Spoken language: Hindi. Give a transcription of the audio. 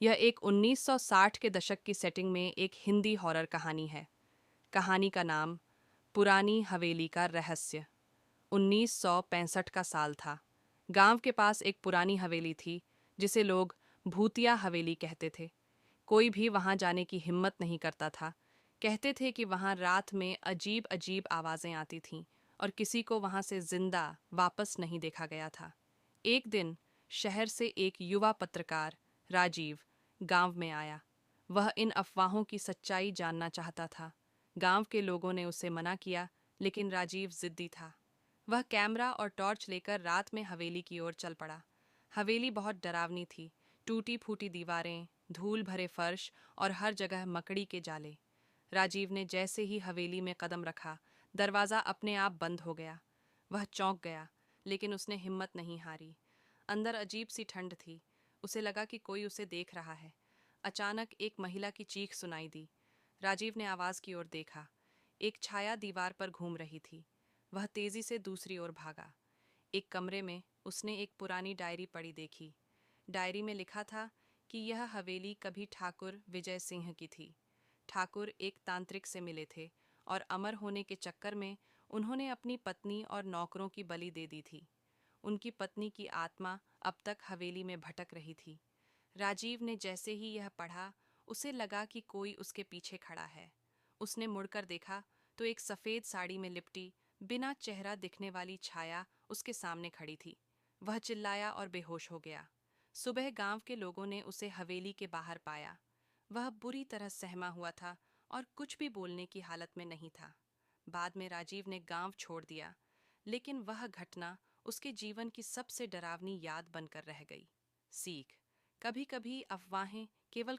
यह एक 1960 के दशक की सेटिंग में एक हिंदी हॉरर कहानी है। कहानी का नाम पुरानी हवेली का रहस्य। 1965 का साल था। गांव के पास एक पुरानी हवेली थी जिसे लोग भूतिया हवेली कहते थे। कोई भी वहां जाने की हिम्मत नहीं करता था। कहते थे कि वहां रात में अजीब अजीब आवाजें आती थीं और किसी को वहां से जिंदा वापस नहीं देखा गया था। एक दिन शहर से एक युवा पत्रकार राजीव गांव में आया। वह इन अफवाहों की सच्चाई जानना चाहता था। गांव के लोगों ने उसे मना किया, लेकिन राजीव जिद्दी था। वह कैमरा और टॉर्च लेकर रात में हवेली की ओर चल पड़ा। हवेली बहुत डरावनी थी। टूटी फूटी दीवारें, धूल भरे फर्श और हर जगह मकड़ी के जाले। राजीव ने जैसे ही हवेली में कदम रखा, दरवाज़ा अपने आप बंद हो गया। वह चौंक गया, लेकिन उसने हिम्मत नहीं हारी। अंदर अजीब सी ठंड थी। उसे लगा कि कोई उसे देख रहा है। अचानक एक महिला की चीख सुनाई दी। राजीव ने आवाज़ की ओर देखा। एक छाया दीवार पर घूम रही थी। वह तेज़ी से दूसरी ओर भागा। एक कमरे में उसने एक पुरानी डायरी पड़ी देखी। डायरी में लिखा था कि यह हवेली कभी ठाकुर विजय सिंह की थी। ठाकुर एक तांत्रिक से मिले थे और अमर होने के चक्कर में उन्होंने अपनी पत्नी और नौकरों की बलि दे दी थी। उनकी पत्नी की आत्मा अब तक हवेली में भटक रही थी। राजीव ने जैसे ही यह पढ़ा, उसे लगा कि कोई उसके पीछे खड़ा है। उसने मुड़कर देखा तो एक सफ़ेद साड़ी में लिपटी, बिना चेहरा दिखने वाली छाया उसके सामने खड़ी थी। वह चिल्लाया और बेहोश हो गया। सुबह गांव के लोगों ने उसे हवेली के बाहर पाया। वह बुरी तरह सहमा हुआ था और कुछ भी बोलने की हालत में नहीं था। बाद में राजीव ने गांव छोड़ दिया, लेकिन वह घटना उसके जीवन की सबसे डरावनी याद बनकर रह गई। सीख: कभी कभी अफवाहें केवल